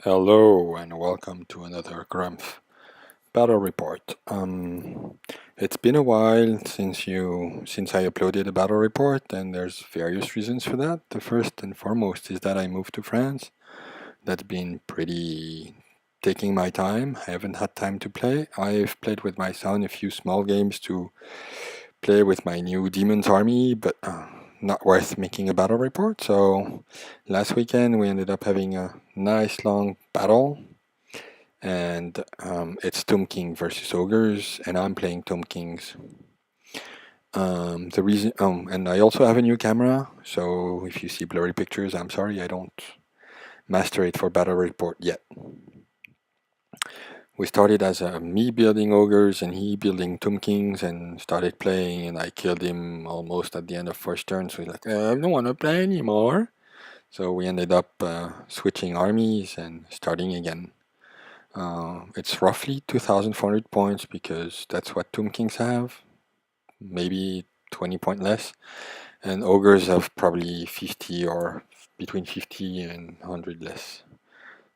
Hello and welcome to another Grumph battle report. It's been a while since I uploaded a battle report, and there's various reasons for that. The first and foremost is that I moved to France. That's been pretty taking my time. I haven't had time to play. I've played with my son a few small games to play with my new Demon's Army, but not worth making a battle report. So last weekend we ended up having a nice long battle, and it's Tomb King versus Ogres, and I'm playing Tomb Kings. The reason, and I also have a new camera, so if you see blurry pictures, I'm sorry, I don't master it for battle report yet. We started as me building ogres and he building Tomb Kings, and started playing, and I killed him almost at the end of first turn, so he's like, I don't want to play anymore. So we ended up switching armies and starting again. It's roughly 2,400 points because that's what Tomb Kings have, maybe 20 point less, and Ogres have probably 50 or between 50 and 100 less.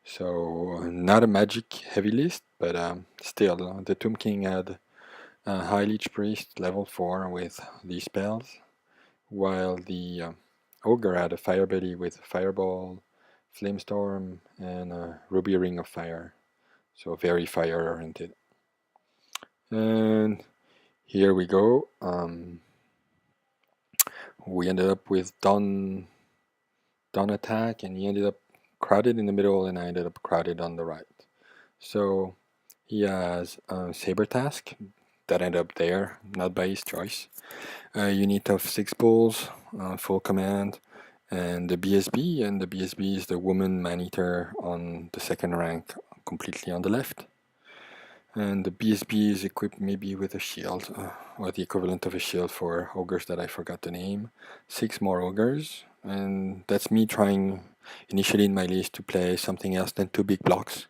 So not a magic heavy list, but still, the Tomb King had a High Lich Priest level 4 with these spells, while the Ogre had a Fire Belly with Fireball, Flamestorm, and a Ruby Ring of Fire. So very fire oriented. And here we go. We ended up with Dawn attack, and he ended up crowded in the middle, and I ended up crowded on the right. So he has Saber Task that ended up there, not by his choice. A unit of 6 bulls, full command, and the BSB, and the BSB is the Woman Man-Eater on the second rank, completely on the left. And the BSB is equipped maybe with a shield, or the equivalent of a shield for ogres that I forgot the name. 6 more ogres, and that's me trying initially in my list to play something else than 2 big blocks.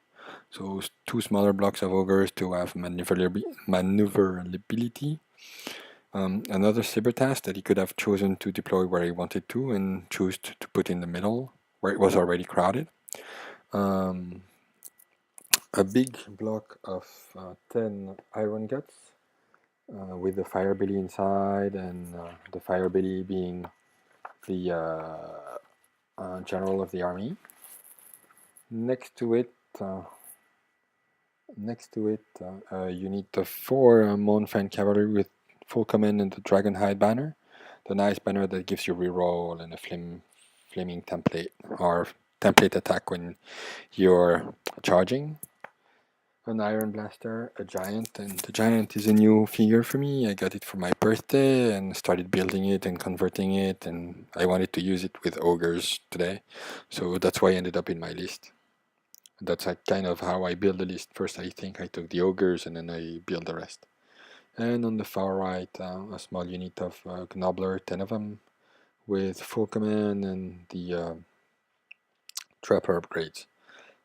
So 2 smaller blocks of ogres to have maneuverability. Another Saber Task that he could have chosen to deploy where he wanted to, and choose to put in the middle where it was already crowded. A big block of 10 Iron Guts with the Fire Belly inside, and the Fire Belly being the general of the army. Next to it, a unit of 4 Monfan Cavalry with full command and the Dragonhide banner, the nice banner that gives you reroll and a flaming template or template attack when you're charging. An Iron Blaster, a Giant, and the Giant is a new figure for me. I got it for my birthday and started building it and converting it, and I wanted to use it with Ogres today, so that's why I ended up in my list. That's kind of how I build the list. First I think I took the Ogres and then I build the rest. And on the far right, a small unit of Gnobler, 10 of them, with full command and the Trapper upgrades.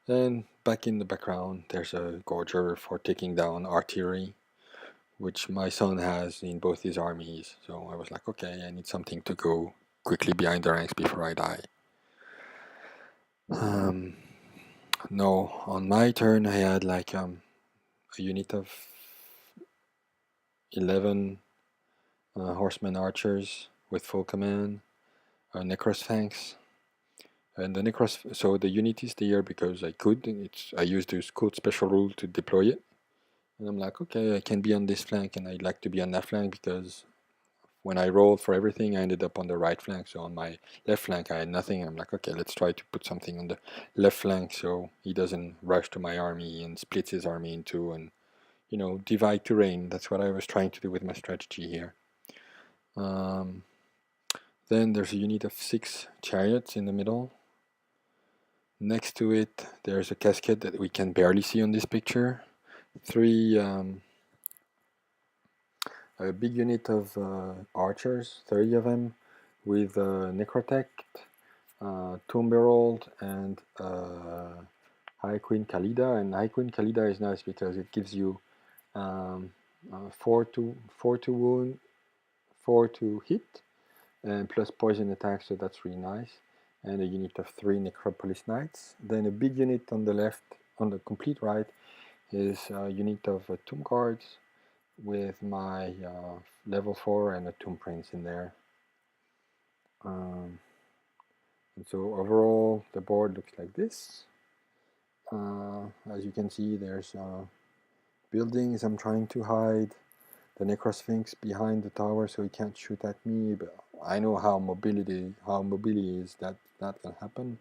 And back in the background, there's a Gorger for taking down artillery, which my son has in both his armies. So I was like, okay, I need something to go quickly behind the ranks before I die. No, on my turn, I had like a unit of 11 horsemen archers with full command, Necrosphanx. And so the unit is there because I could. I used this code special rule to deploy it. And I'm like, okay, I can be on this flank, and I'd like to be on that flank because when I rolled for everything, I ended up on the right flank. So on my left flank, I had nothing. And I'm like, okay, let's try to put something on the left flank so he doesn't rush to my army and splits his army in two and, divide terrain. That's what I was trying to do with my strategy here. Then there's a unit of 6 chariots in the middle. Next to it, there's a cascade that we can barely see on this picture. 3 a big unit of archers, 30 of them, with Necrotect, Tomb Herald, and High Queen Khalida. And High Queen Khalida is nice because it gives you 4 to wound, 4 to hit, and plus poison attack, so that's really nice. and a unit of 3 Necropolis Knights. Then a big unit on the left, on the complete right, is a unit of Tomb Guards with my level 4 and a Tomb Prince in there. And so overall the board looks like this. As you can see, there's buildings I'm trying to hide, the Necrosphinx behind the tower so he can't shoot at me, but I know how mobility is, that can happen.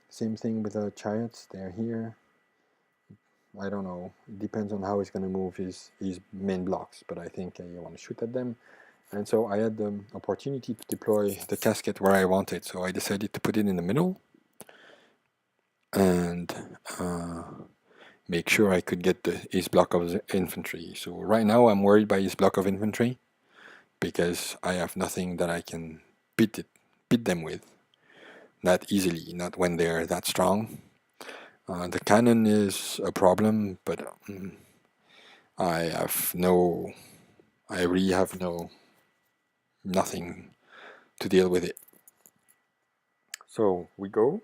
Same thing with the chariots, they're here. I don't know, it depends on how he's going to move his main blocks, but I think I want to shoot at them. And so I had the opportunity to deploy the casket where I wanted, so I decided to put it in the middle and make sure I could get his block of infantry. So right now I'm worried by his block of infantry because I have nothing that I can beat them with that easily, not when they're that strong. The cannon is a problem, but I really have nothing to deal with it. So we go,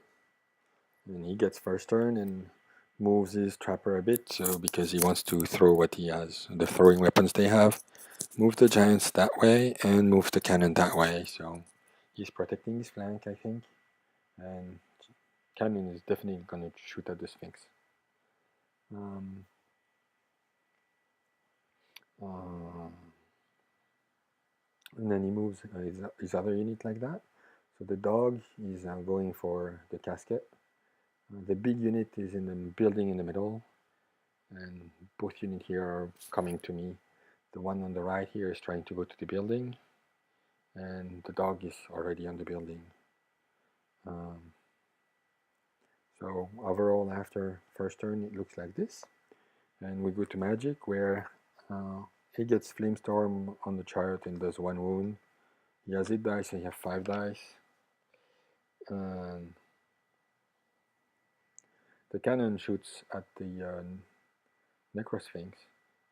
and he gets first turn and moves his trapper a bit, so because he wants to throw what he has, the throwing weapons they have. Move the giants that way and move the cannon that way, so he's protecting his flank, I think, and cannon is definitely going to shoot at the Sphinx. And then he moves his other unit like that. So the dog is going for the casket. The big unit is in the building in the middle, and both units here are coming to me. The one on the right here is trying to go to the building, and the dog is already on the building. So overall, after first turn, it looks like this. And we go to magic, where he gets Flamestorm on the chariot and does 1 wound. He has 8 dice and he has 5 dice. And the cannon shoots at the Necrosphinx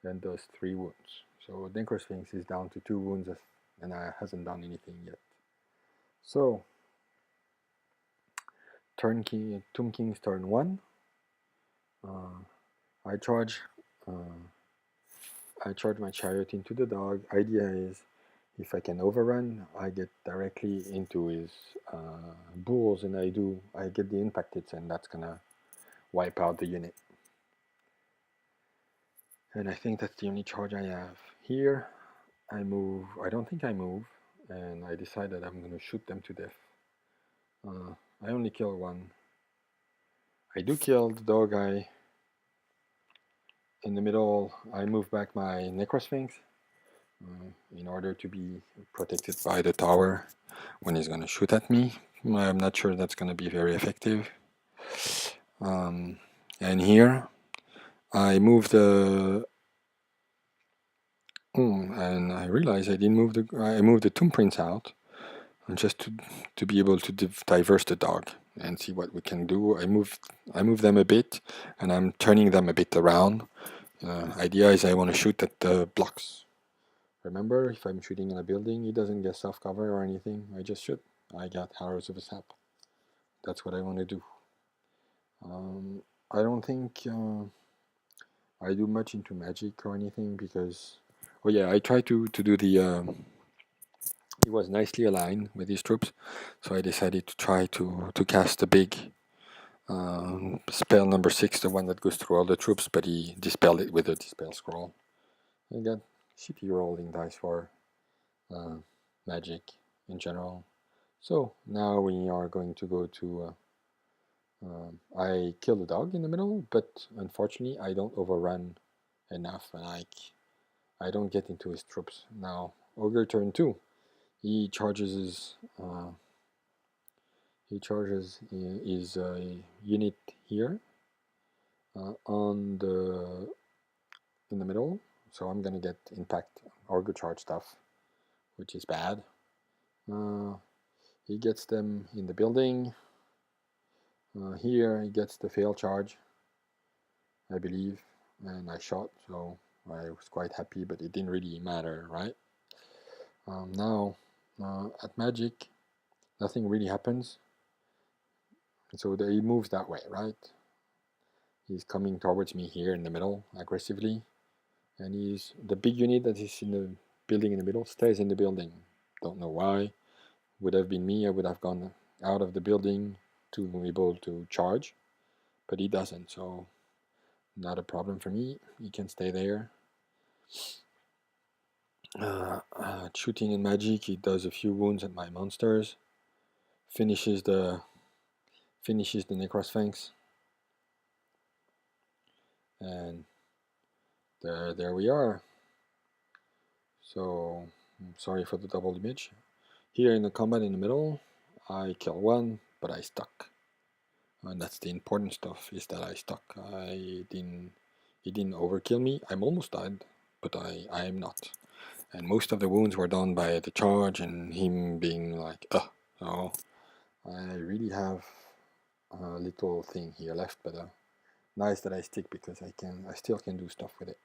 and does 3 wounds. So Necrosphinx is down to 2 wounds and hasn't done anything yet. So Tomb Kings turn 1. I charge my chariot into the dog. Idea is, if I can overrun, I get directly into his bulls, and I get the impact hits, and that's gonna wipe out the unit. And I think that's the only charge I have. Here, I don't think I move, and I decide that I'm gonna shoot them to death. I only kill 1. I do kill the dog guy. In the middle, I move back my Necrosphinx in order to be protected by the tower when he's going to shoot at me. I'm not sure that's going to be very effective. And here, I move the... and I realize I didn't move I moved the Tomb Prince out, and just to be able to diverse the dog and see what we can do. I move them a bit, and I'm turning them a bit around. Idea is I want to shoot at the blocks. Remember, if I'm shooting in a building, he doesn't get soft cover or anything. I just shoot. I got Arrows of a Sap. That's what I want to do. I don't think I do much into magic or anything because... Oh yeah, I tried to do the... He was nicely aligned with his troops, so I decided to try to cast the big spell number 6, the one that goes through all the troops, but he dispelled it with a Dispel Scroll. I got shitty rolling dice for magic in general. So now we are going to go to... I kill the dog in the middle, but unfortunately I don't overrun enough, and I don't get into his troops. Now, Ogre turn 2. He charges his unit here in the middle, so I'm gonna get impact Ogre charge stuff, which is bad. He gets them in the building. Here he gets the fail charge, I believe, and I shot, so I was quite happy, but it didn't really matter, right? Now, at magic, nothing really happens. And so he moves that way, right? He's coming towards me here in the middle aggressively, and the big unit that is in the building in the middle stays in the building. Don't know why. Would have been me, I would have gone out of the building to be able to charge, but he doesn't, so not a problem for me. He can stay there. Shooting and magic, he does a few wounds at my monsters, finishes the Necrosphinx, and there we are. So I'm sorry for the double damage. Here in the combat in the middle, I kill one, but I stuck. And that's the important stuff, is that I stuck. He didn't overkill me. I'm almost died, but I am not. And most of the wounds were done by the charge and him being like, So I really have a little thing here left, but nice that I stick because I still can do stuff with it.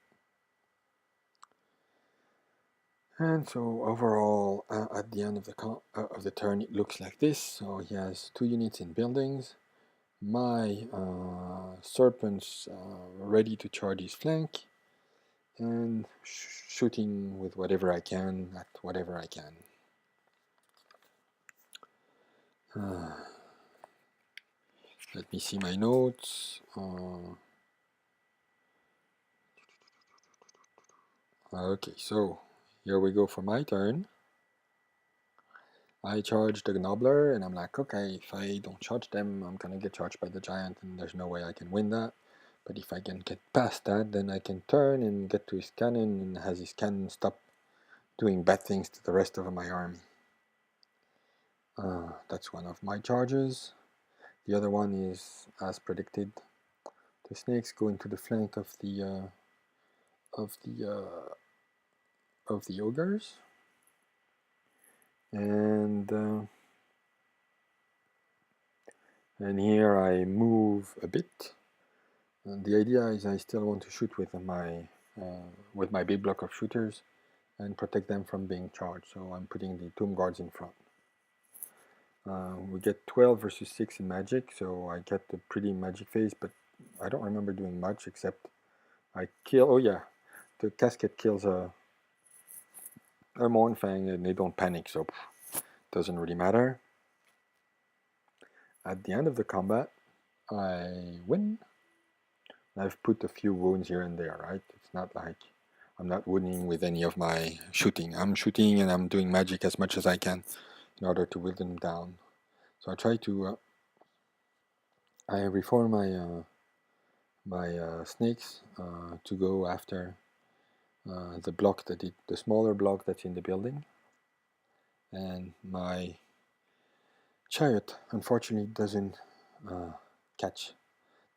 And so overall, at the end of the turn, it looks like this. So he has 2 units in buildings. My serpents ready to charge his flank, and shooting with whatever I can at whatever I can. Let me see my notes. Okay, so here we go for my turn. I charge the Gnobler, and I'm like, okay, if I don't charge them, I'm gonna get charged by the giant, and there's no way I can win that. But if I can get past that, then I can turn and get to his cannon, and has his cannon stop doing bad things to the rest of my army. That's one of my charges. The other one is, as predicted, the snakes go into the flank of the ogres, and here I move a bit. And the idea is I still want to shoot with my big block of shooters and protect them from being charged. So I'm putting the tomb guards in front. We get 12 versus 6 in magic, so I get a pretty magic phase, but I don't remember doing much except I kill. Oh yeah, the casket kills a Mournfang and they don't panic, so it doesn't really matter. At the end of the combat, I win. I've put a few wounds here and there, right? It's not like I'm not winning with any of my shooting. I'm shooting and I'm doing magic as much as I can in order to wield them down. So I try to I reform my snakes to go after the smaller block that's in the building, and my chariot unfortunately doesn't catch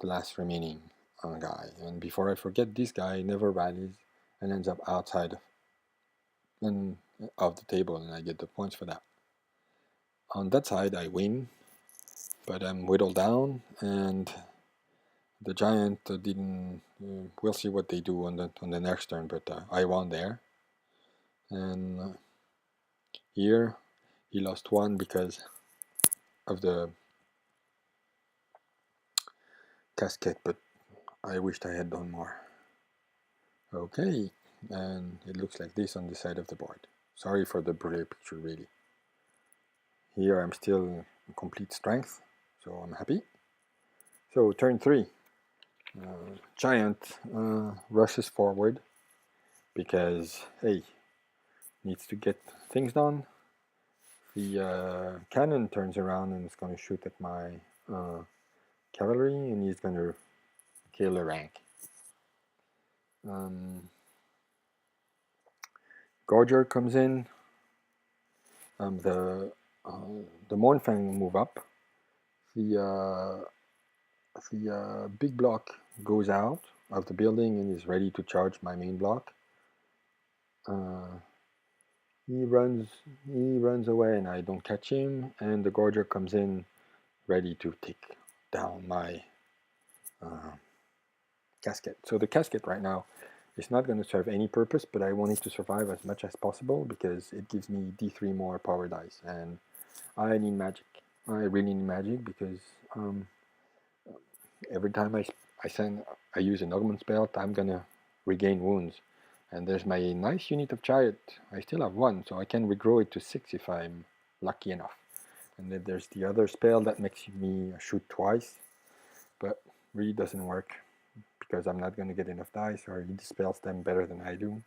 the last remaining guy. And before I forget, this guy never rallies and ends up outside of the table, and I get the points for that. On that side, I win, but I'm whittled down, and the giant didn't. We'll see what they do on the next turn, but I won there. And here, he lost 1 because of the casket, but I wished I had done more. Okay, and it looks like this on the side of the board. Sorry for the blurry picture, really. Here I'm still in complete strength, so I'm happy. So turn 3. Giant rushes forward because, hey, needs to get things done. The cannon turns around and is going to shoot at my cavalry, and he's going to kill a rank. Gorger comes in. The Mournfang move up. The big block goes out of the building and is ready to charge my main block. He runs away and I don't catch him, and the Gorger comes in ready to take down my casket. So the casket right now is not going to serve any purpose, but I want it to survive as much as possible because it gives me D3 more power dice, and I need magic. I really need magic because every time I use an augment spell, I'm gonna regain wounds. And there's my nice unit of chariot. I still have one, so I can regrow it to 6 if I'm lucky enough. And then there's the other spell that makes me shoot twice, but really doesn't work because I'm not gonna get enough dice, or he dispels them better than I do.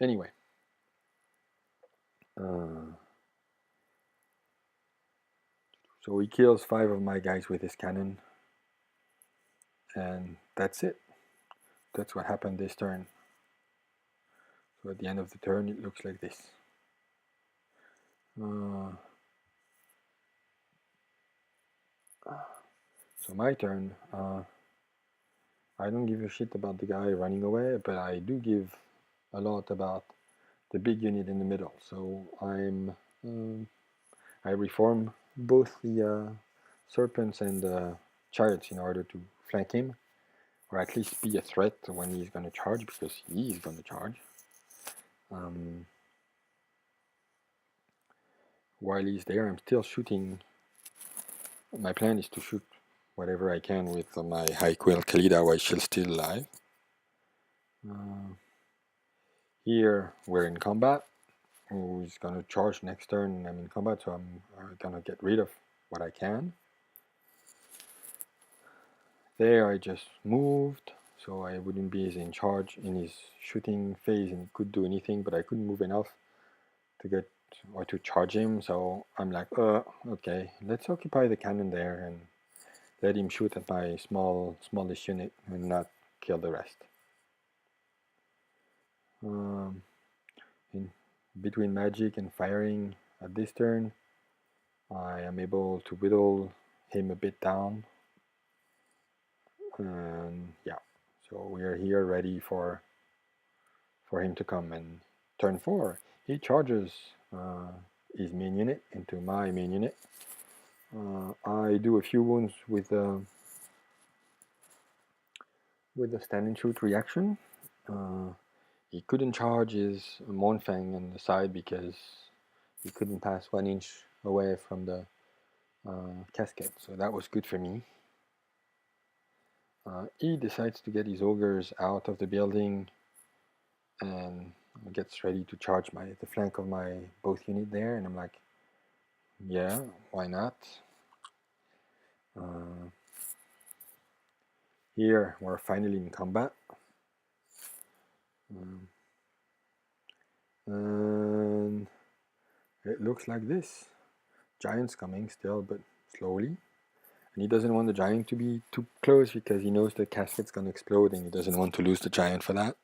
Anyway. So he kills 5 of my guys with his cannon, and that's it. That's what happened this turn. So at the end of the turn, it looks like this. So my turn. I don't give a shit about the guy running away, but I do give a lot about the big unit in the middle. So I reform both the serpents and the chariots in order to flank him, or at least be a threat when he's going to charge, because he's going to charge. While he's there, I'm still shooting. My plan is to shoot whatever I can with my High Quill Khalida while she's still alive. Here we're in combat. He's gonna charge next turn and I'm in combat, so I'm gonna get rid of what I can. There I just moved, so I wouldn't be as in charge in his shooting phase and could do anything, but I couldn't move enough to get or to charge him, so I'm like, okay, let's occupy the cannon there and let him shoot at my smallest unit and not kill the rest. In between magic and firing at this turn, I am able to whittle him a bit down. And yeah, so we are here ready for him to come. And turn 4, he charges his main unit into my main unit. I do a few wounds with the stand and shoot reaction. He couldn't charge his Mournfang on the side because he couldn't pass 1 inch away from the casket, so that was good for me. He decides to get his ogres out of the building and gets ready to charge the flank of my both unit there, and I'm like, yeah, why not? Here we're finally in combat. And it looks like this. Giant's coming still, but slowly. And he doesn't want the giant to be too close because he knows the casket's gonna explode and he doesn't want to lose the giant for that.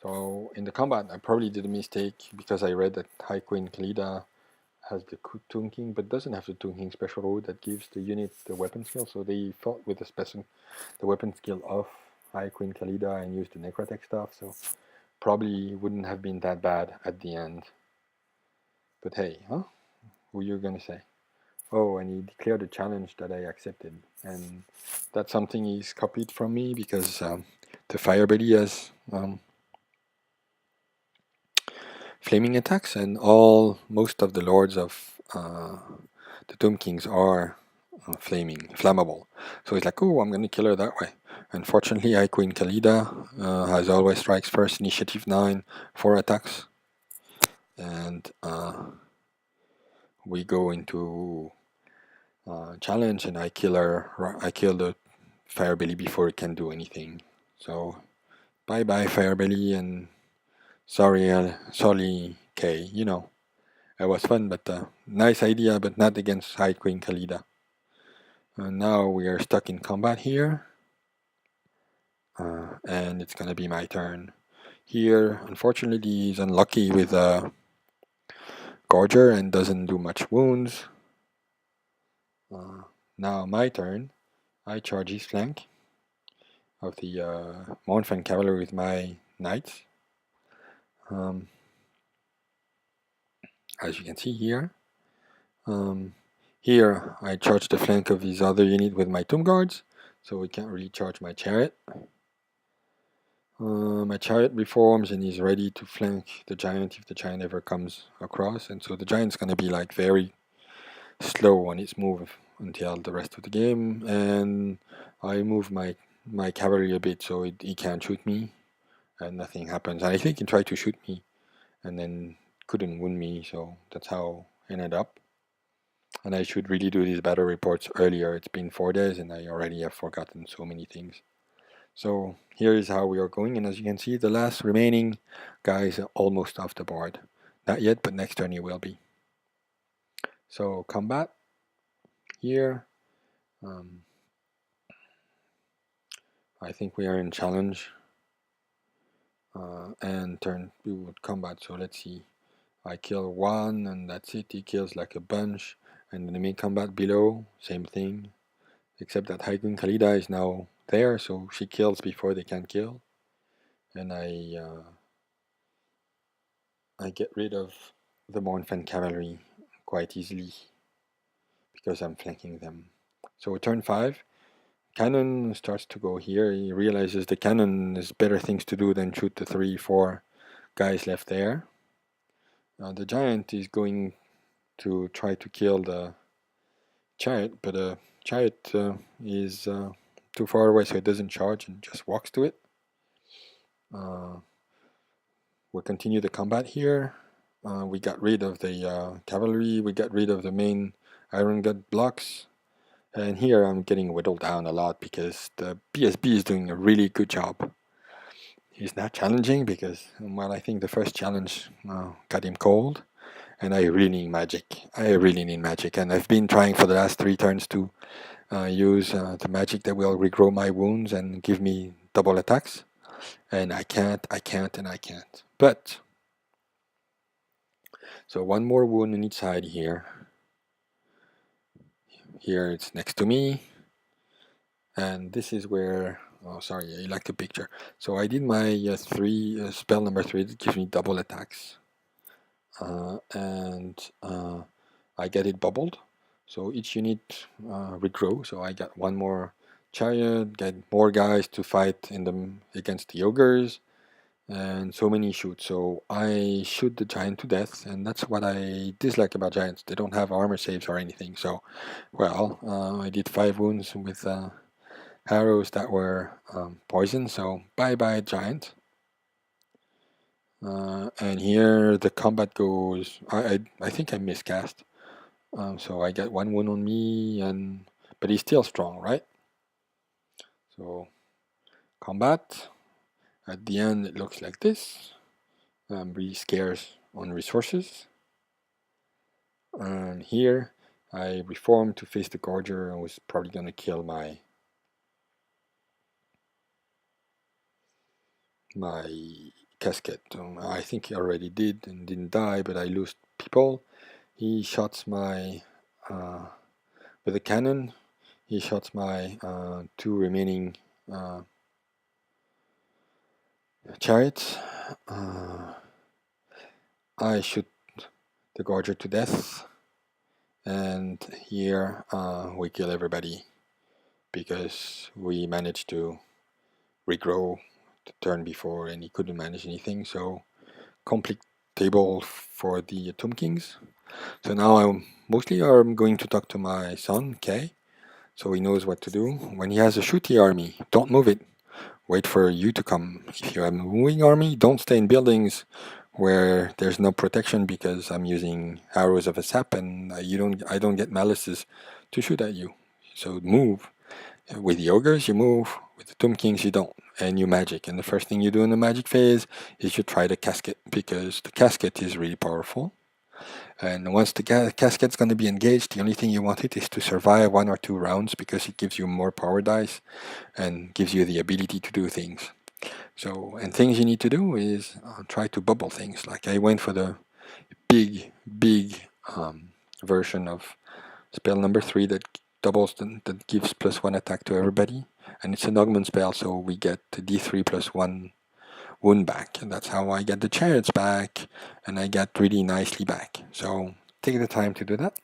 So in the combat, I probably did a mistake because I read that High Queen Khalida has the Tomb King, but doesn't have the Tomb King special rule that gives the unit the weapon skill. So they fought with the weapon skill of High Queen Khalida and used the Necrotech stuff. So probably wouldn't have been that bad at the end. But hey, who you gonna say? Oh, and he declared a challenge that I accepted, and that's something he's copied from me because the Firebelly has flaming attacks, and most of the lords of the Tomb Kings are flammable. So he's like, oh, I'm gonna kill her that way. Unfortunately, High Queen Khalida has always strikes first, initiative 9, 4 attacks, and we go into challenge, and I kill her. I kill the Firebelly before it can do anything. So bye bye Firebelly, and sorry Kay. You know, it was fun, but nice idea, but not against High Queen Khalida. Now we are stuck in combat here, and it's gonna be my turn. Here, unfortunately, he's unlucky with Gorger and doesn't do much wounds. Now my turn. I charge his flank of the Mournfang Cavalry with my knights. As you can see here. Here I charge the flank of his other unit with my Tomb Guards, so we can't really charge my chariot. My chariot reforms and he's ready to flank the giant if the giant ever comes across. And so the giant's going to be like very slow on its move until the rest of the game. And I move my cavalry a bit so he can't shoot me and nothing happens. And I think he tried to shoot me and then couldn't wound me. So that's how I ended up. And I should really do these battle reports earlier. It's been 4 days and I already have forgotten so many things. So here is how we are going, and as you can see, the last remaining guys are almost off the board. Not yet, but next turn he will be. So combat here. I think we are in challenge, and turn we would combat. So let's see. I kill one, and that's it. He kills like a bunch, and enemy combat below, same thing, except that Haikun Khalida is now there, so she kills before they can kill, and I get rid of the Mournfen cavalry quite easily because I'm flanking them. So turn 5, cannon starts to go here. He realizes the cannon is better things to do than shoot the 3-4 guys left there. The giant is going to try to kill the chariot, but the chariot is too far away, so it doesn't charge and just walks to it. We'll continue the combat here. We got rid of the cavalry, we got rid of the main iron gut blocks, and here I'm getting whittled down a lot because the BSB is doing a really good job. He's not challenging because, well, I think the first challenge got him cold, and I really need magic. And I've been trying for the last 3 turns to use the magic that will regrow my wounds and give me double attacks, and I can't. But so one more wound on each side here. Here it's next to me, and this is where, oh sorry, I like the picture. So I did my spell number 3 that gives me double attacks, and I get it bubbled, so each unit regrow. So I got one more chariot, get more guys to fight in them against the ogres, and so many shoots. So I shoot the giant to death, and that's what I dislike about giants. They don't have armor saves or anything. So, well, I did 5 wounds with arrows that were poison. So bye bye giant. And here the combat goes. I think I miscast. So I get 1 wound on me, but he's still strong, right? So combat. At the end, it looks like this. I'm really scarce on resources. And here I reformed to face the Gorger and was probably going to kill my casket. I think he already did and didn't die, but I lost people. He shots my with a cannon. He shots my 2 remaining chariots. I shoot the Gorger to death, and here we kill everybody because we managed to regrow the turn before and he couldn't manage anything. So complete table for the Tomb Kings. So now I'm going to talk to my son Kay, so he knows what to do. When he has a shooty army, don't move it. Wait for you to come. If you have a moving army, don't stay in buildings where there's no protection because I'm using arrows of a sap and I don't get malices to shoot at you. So move. With the ogres you move, with the Tomb Kings you don't, and you magic. And the first thing you do in the magic phase is you try the casket because the casket is really powerful. And once the casket's going to be engaged, the only thing you want it is to survive 1 or 2 rounds because it gives you more power dice and gives you the ability to do things. So, and things you need to do is try to bubble things. Like I went for the big version of spell number 3 that doubles that gives +1 attack to everybody, and it's an augment spell, so we get d3 +1 wound back, and that's how I get the chariots back, and I get really nicely back. So take the time to do that.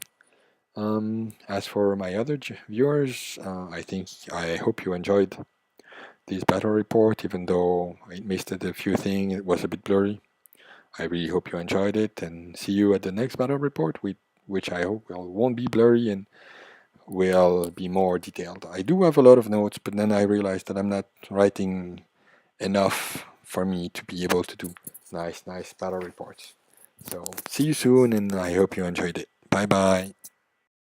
As for my other viewers, I hope you enjoyed this battle report, even though it missed a few things, it was a bit blurry. I really hope you enjoyed it, and see you at the next battle report, which I hope won't be blurry and will be more detailed. I do have a lot of notes, but then I realized that I'm not writing enough for me to be able to do nice battle reports. So see you soon, and I hope you enjoyed it. Bye bye.